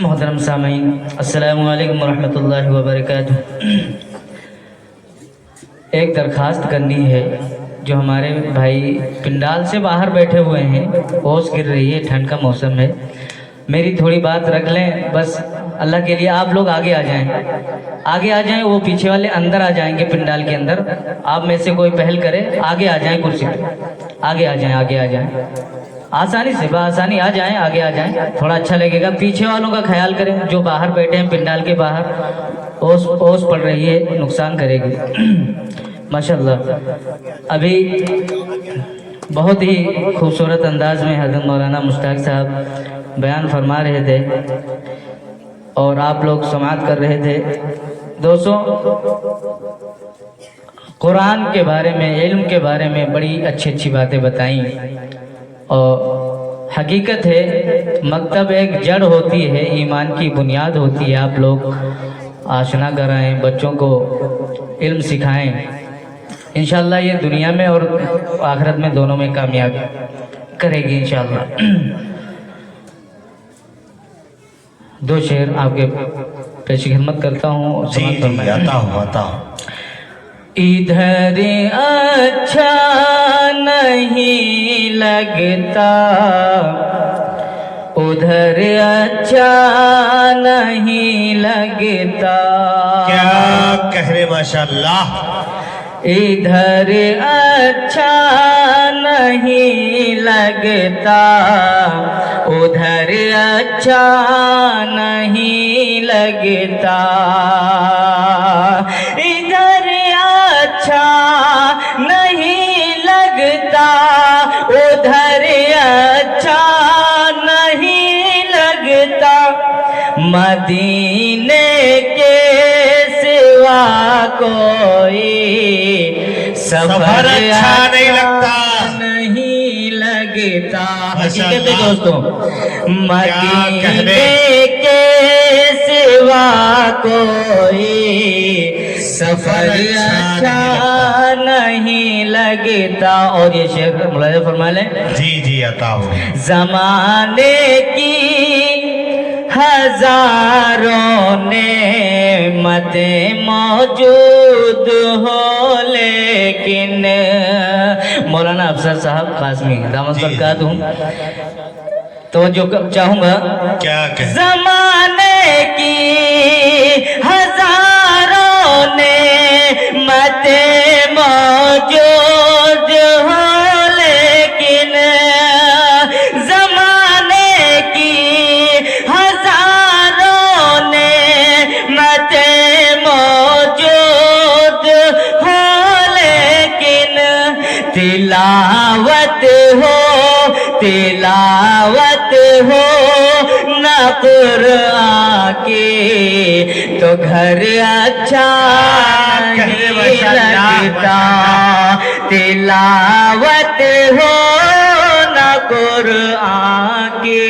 محترم سامعین، السلام علیکم ورحمۃ اللہ وبرکاتہ۔ ایک درخواست کرنی ہے، جو ہمارے بھائی پنڈال سے باہر بیٹھے ہوئے ہیں، اوس گر رہی ہے، ٹھنڈ کا موسم ہے، میری تھوڑی بات رکھ لیں بس اللہ کے لیے۔ آپ لوگ آگے آ جائیں، آگے آ جائیں، وہ پیچھے والے اندر آ جائیں گے پنڈال کے اندر۔ آپ میں سے کوئی پہل کرے، آگے آ جائیں کرسی پہ، آگے آ جائیں، آگے آ جائیں، آسانی سے بآسانی آ جائیں، آگے آ جائیں، تھوڑا اچھا لگے گا۔ پیچھے والوں کا خیال کریں، جو باہر بیٹھے ہیں پنڈال کے باہر، اوس پڑ رہی ہے، نقصان کرے گی۔ ماشاءاللہ ابھی بہت ہی خوبصورت انداز میں حضرت مولانا مشتاق صاحب بیان فرما رہے تھے اور آپ لوگ سماعت کر رہے تھے۔ دوستوں، قرآن کے بارے میں، علم کے بارے میں بڑی اچھی اچھی باتیں بتائیں، اور حقیقت ہے مکتب ایک جڑ ہوتی ہے، ایمان کی بنیاد ہوتی ہے۔ آپ لوگ آشنا کرائیں، بچوں کو علم سکھائیں، انشاءاللہ یہ دنیا میں اور آخرت میں دونوں میں کامیاب کرے گی انشاءاللہ۔ دو شعر آپ کے پیش خدمت کرتا ہوں۔ جی آتا ہوں۔ ادھر اچھا نہیں لگتا، ادھر اچھا نہیں لگتا، کیا کہہ رہے ماشاءاللہ۔ ادھر اچھا نہیں لگتا، ادھر اچھا نہیں لگتا، ادھر اچھا نہیں لگتا، ادھر اچھا نہیں لگتا، مدینے کے سوا کوئی سفر اچھا نہیں لگتا، نہیں لگتا۔ حقیقت ہے دوستوں، مدینے کے سوا کوئی سفر اچھا نہیں لگتا۔ اور یہ شعر ملاحظہ فرما لیں۔ جی آتا ہوں۔ زمانے کی ہزاروں نعمتیں موجود ہو، لیکن مولانا افسر صاحب قاسمی دامت برکاتہ توجہ چاہوں گا۔ کیا کہ زمانے کی ہزاروں نعمتیں موجود ہو، لیکن زمانے کی ہزاروں نعمتیں موجود ہو، لیکن تلاوت ہو نہ قرآن کی تو گھر اچھا نہیں لگتا، تلاوت ہو نہ قرآن کی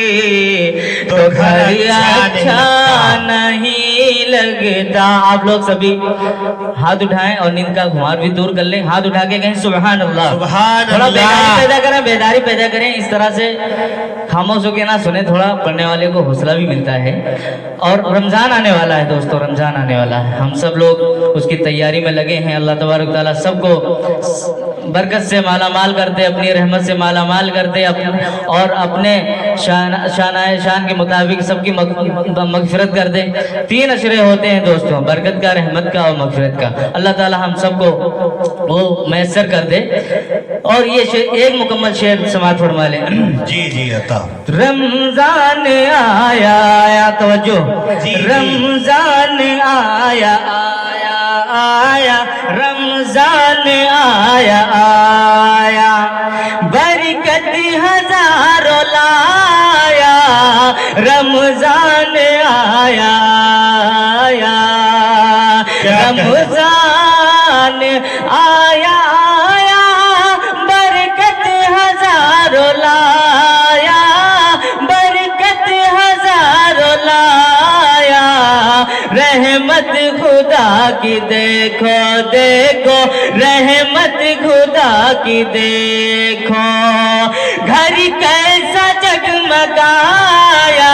تو گھر اچھا نہیں لگتا۔ آپ لوگ سبھی ہاتھ اٹھائیں اور نیند کا خمار بھی دور کر لیں۔ ہاتھ اٹھا کے کہیں سبحان اللہ، سبحان تھوڑا اللہ۔ بیداری پیدا کریں، اس طرح سے خاموش ہو کے نہ سنیں، تھوڑا پڑھنے والے کو حوصلہ بھی ملتا ہے۔ اور رمضان آنے والا ہے دوستو، رمضان آنے والا ہے، ہم سب لوگ اس کی تیاری میں لگے ہیں۔ اللہ تبارک تعالیٰ سب کو برکت سے مالا مال کر دے، اپنی رحمت سے مالا مال کر دے، اور اپنے شان کے مطابق سب کی مغفرت کر دے۔ 3 اشرے ہوتے ہیں دوستوں، برکت کا، رحمت کا اور مغفرت کا۔ اللہ تعالیٰ ہم سب کو وہ میسر کر دے۔ اور یہ ایک مکمل شعر سماعت فرما لیں۔ جی آتا ہوں۔ رمضان آیا، توجہ، رمضان آیا رمضان آیا، برکت ہزاروں لایا، رمضان آیا رمضان آیا، برکت ہزاروں لایا، برکت ہزاروں لایا، رحمت خدا کی دیکھو دیکھو، رحمت خدا کی دیکھو، گھر کیسا جگمگایا،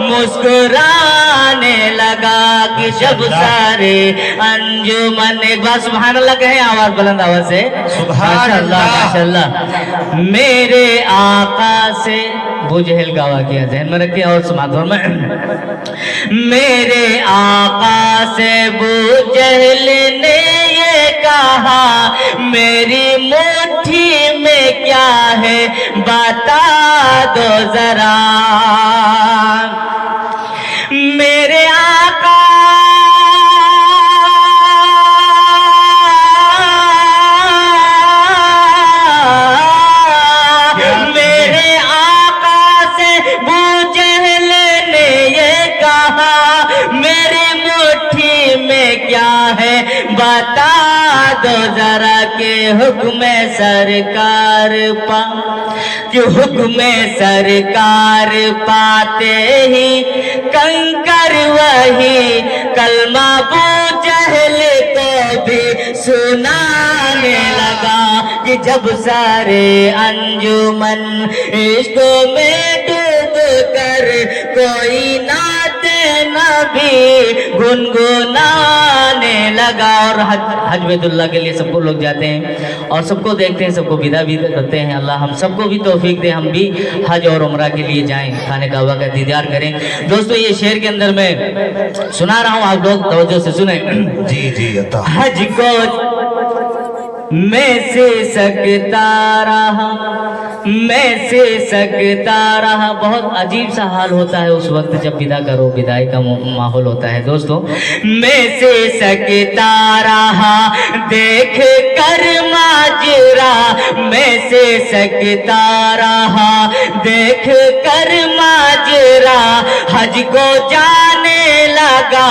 مسکرانے لگا کہ جب سارے انجمن، ایک بار سبحان اللہ کہیں آواز بلند آواز سے، سبحان اللہ۔ ماشاءاللہ، میرے آقا سے ابو جہل کا واقعہ ذہن میں رکھیں اور سماعت فرمائیں۔ میرے آقا سے ابو جہل نے یہ کہا میری مٹھی میں کیا ہے بتا دو ذرا، میرے آقا میرے آقا سے ابو جہل نے یہ کہا میری مٹھی میں کیا ہے بتا دو ذرا کہ حکم سرکار کہ حکم سرکار پاتے ہی کنکر وہی کلمہ ابو جہل کو بھی سنانے لگا کہ جب سارے انجمن عشق میں ڈوب کر کوئی نعت نبی گنگنانے لگا۔ اور حج بیت اللہ کے لیے سب کو لوگ جاتے ہیں اور سب کو دیکھتے ہیں، سب کو ودا بھی کرتے ہیں۔ اللہ ہم سب کو بھی توفیق دے، ہم بھی حج اور عمرہ کے لیے جائیں، خانہ کعبہ کا دیدار کریں۔ دوستو یہ شعر کے اندر میں سنا رہا ہوں، آپ لوگ توجہ سے سنیں۔ جی جی عطا۔ حج کو میں سے سکتا رہا، میں سے سکتا رہا، بہت عجیب سا حال ہوتا ہے اس وقت جب ودا کرو، بدائی کا ماحول ہوتا ہے دوستو۔ میں سے سکتا رہا دیکھ کر ماجرا، میں سے سکتا رہا دیکھ کر ماجرا، حج کو جانے لگا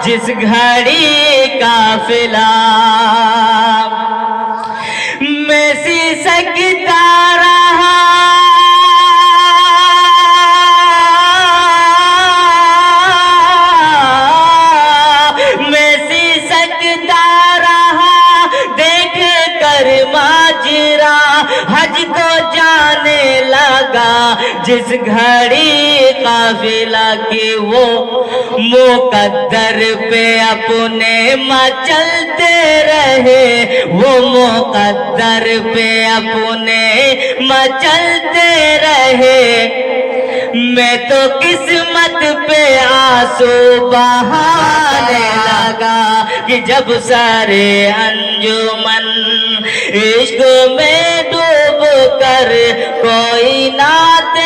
جس گھڑی قافلہ، میں سے سکتا رہا میں سے سکتا رہا دیکھ کر ماجرا، حج کو جانے لگا جس گھڑی قافلہ کی، وہ مقدر پہ اپنے مچلتے رہے، وہ مقدر پہ اپنے مچلتے رہے، میں تو قسمت پہ آنسو بہانے لگا کہ جب سارے انجمن عشق میں ڈوب کر کوئی نعت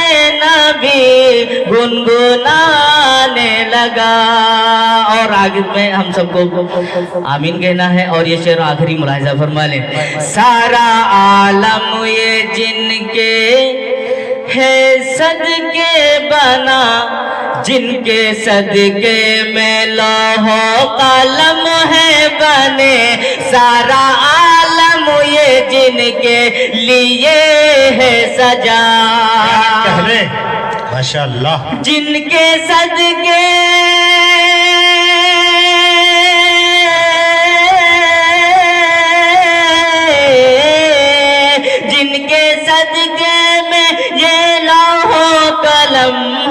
نبی گنگنانے لگا۔ اور آگے میں ہم سب کو آمین کہنا ہے اور یہ شعر آخری ملاحظہ فرما لیں۔ سارا عالم یہ جن کے ہے صدقے بنا، جن کے صدقے میں لوح و قلم ہے بنے، سارا عالم یہ جن کے لیے ہے سجا، ماشاءاللہ، جن کے صدقے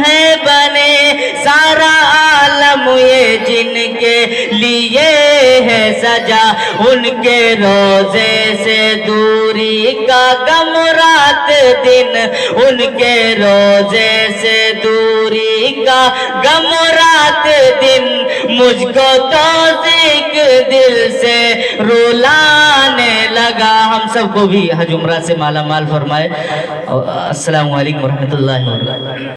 ہے بنے، سارا عالم یہ جن کے لیے ہے سجا، ان کے روزے سے دوری کا غم رات دن، ان کے روزے سے دوری کا غم رات دن، مجھ کو توثیق دل سے رلانے لگا۔ ہم سب کو بھی حج عمرہ سے مالا مال فرمائے۔ السلام علیکم ورحمۃ اللہ وبرکاتہ۔